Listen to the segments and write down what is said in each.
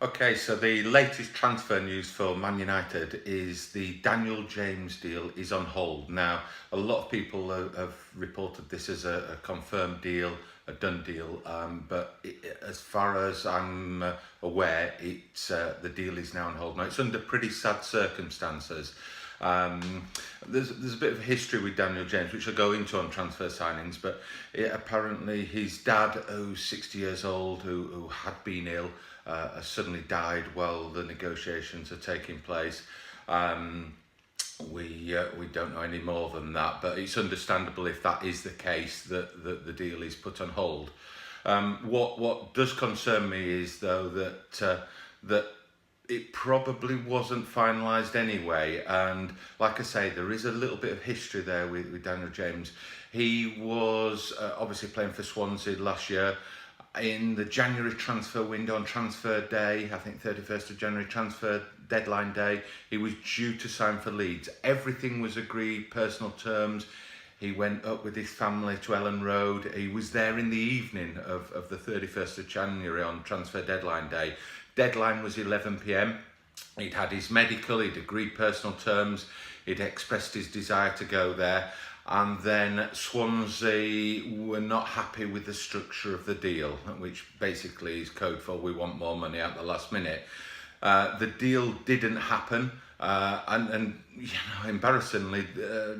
Okay, so the latest transfer news for Man United is the Daniel James deal is on hold. Now, a lot of people have reported this as a confirmed deal, a done deal, but as far as I'm aware, the deal is now on hold. Now, it's under pretty sad circumstances. There's a bit of history with Daniel James, which I'll go into on transfer signings, but apparently his dad, who's 60 years old, who had been ill, has suddenly died while the negotiations are taking place. We don't know any more than that, but it's understandable if that is the case that the deal is put on hold. What does concern me is though that it probably wasn't finalised anyway, and like I say, there is a little bit of history there with Daniel James. He was obviously playing for Swansea last year. In the January transfer window on transfer day, I think 31st of January, transfer deadline day, he was due to sign for Leeds. Everything was agreed, personal terms. He went up with his family to Ellen Road. He was there in the evening of the 31st of January on transfer deadline day. Deadline was 11 p.m. He'd had his medical, he'd agreed personal terms, he'd expressed his desire to go there. And then Swansea were not happy with the structure of the deal, which basically is code for we want more money at the last minute. The deal didn't happen, and embarrassingly,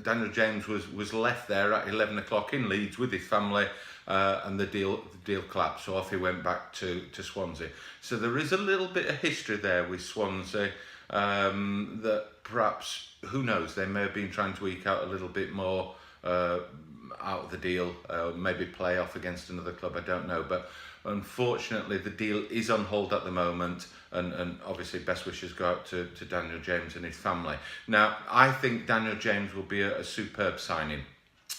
Daniel James was left there at 11 o'clock in Leeds with his family, and the deal collapsed. So off he went back to Swansea. So there is a little bit of history there with Swansea that perhaps, who knows, they may have been trying to eke out a little bit more out of the deal, maybe play off against another club, I don't know. But unfortunately, the deal is on hold at the moment, and obviously best wishes go out to Daniel James and his family. Now, I think Daniel James will be a superb signing.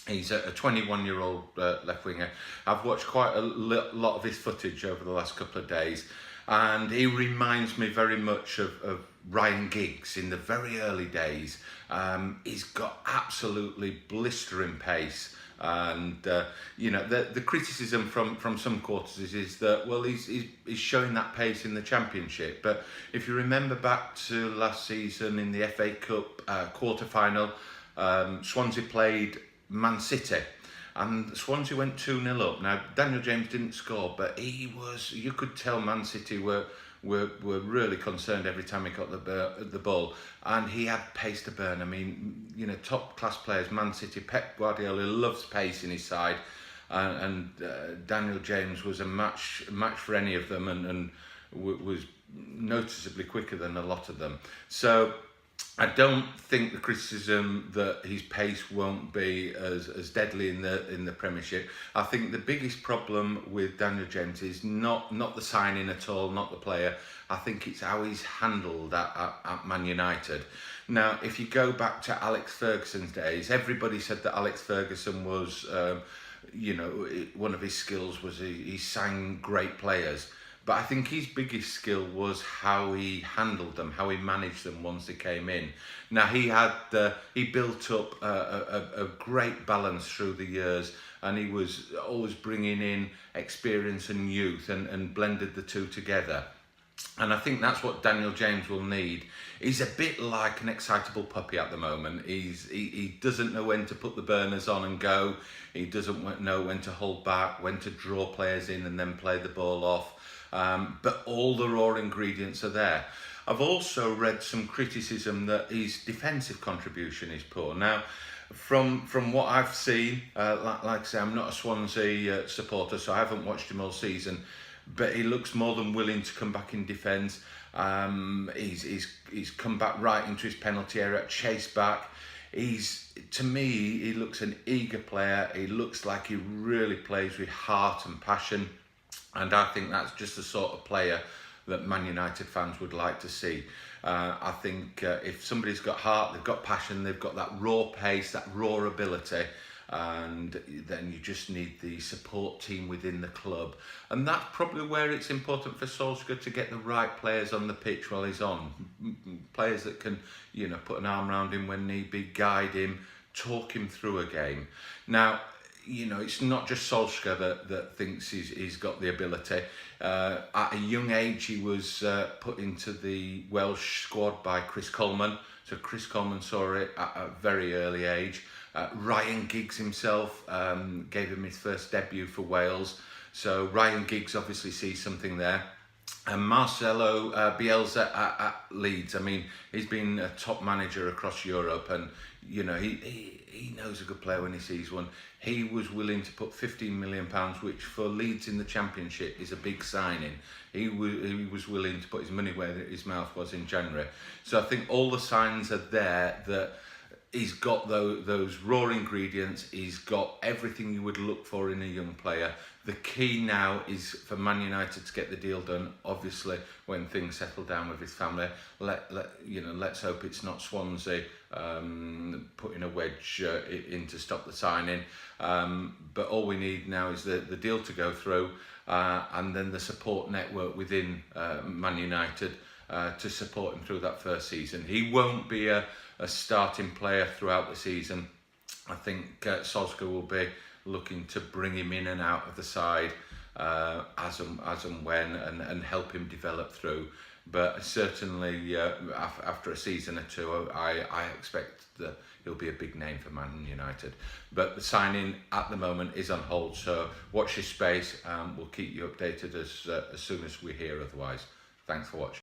He's a 21-year-old left winger. I've watched quite a lot of his footage over the last couple of days, and he reminds me very much of Ryan Giggs in the very early days. He's got absolutely blistering pace, and the criticism from some quarters is that, well, he's showing that pace in the Championship, but if you remember back to last season in the FA Cup quarter-final, Swansea played Man City, and Swansea went 2-0 up. Now, Daniel James didn't score, but you could tell Man City were really concerned every time he got the ball, and he had pace to burn. I mean, top class players, Man City, Pep Guardiola loves pace in his side, and Daniel James was a match for any of them, and was noticeably quicker than a lot of them. So I don't think the criticism that his pace won't be as deadly in the Premiership. I think the biggest problem with Daniel James is not the signing at all, not the player. I think it's how he's handled at Man United. Now, if you go back to Alex Ferguson's days, everybody said that Alex Ferguson was, one of his skills was he sang great players. But I think his biggest skill was how he handled them, how he managed them once they came in. Now, he built up a great balance through the years, and he was always bringing in experience and youth and blended the two together. And I think that's what Daniel James will need. He's a bit like an excitable puppy at the moment. He doesn't know when to put the burners on and go. He doesn't know when to hold back, when to draw players in and then play the ball off. But all the raw ingredients are there. I've also read some criticism that his defensive contribution is poor. Now, from what I've seen, like I say, I'm not a Swansea supporter, so I haven't watched him all season, but he looks more than willing to come back in defence. He's come back right into his penalty area, chased back. To me, he looks an eager player. He looks like he really plays with heart and passion. And I think that's just the sort of player that Man United fans would like to see. I think if somebody's got heart, they've got passion, they've got that raw pace, that raw ability, and then you just need the support team within the club. And that's probably where it's important for Solskjaer to get the right players on the pitch while he's on. Players that can, put an arm around him when need be, guide him, talk him through a game. Now, it's not just Solskjaer that thinks he's got the ability. At a young age, he was put into the Welsh squad by Chris Coleman. So Chris Coleman saw it at a very early age. Ryan Giggs himself gave him his first debut for Wales. So Ryan Giggs obviously sees something there. And Marcelo Bielsa at Leeds. I mean, he's been a top manager across Europe, and he knows a good player when he sees one. He was willing to put £15 million, which for Leeds in the Championship is a big signing. He was willing to put his money where his mouth was in January. So I think all the signs are there that he's got those raw ingredients. He's got everything you would look for in a young player. The key now is for Man United to get the deal done. Obviously, when things settle down with his family, let's hope it's not Swansea putting a wedge in to stop the signing. But all we need now is the deal to go through, and then the support network within Man United to support him through that first season. He won't be a starting player throughout the season. I think Solskjaer will be looking to him in and out of the side as and when, and help him develop through. But certainly after a season or two, I expect that he'll be a big name for Man United. But the signing at the moment is on hold, so watch this space. We'll keep you updated as soon as we hear otherwise. Thanks for watching.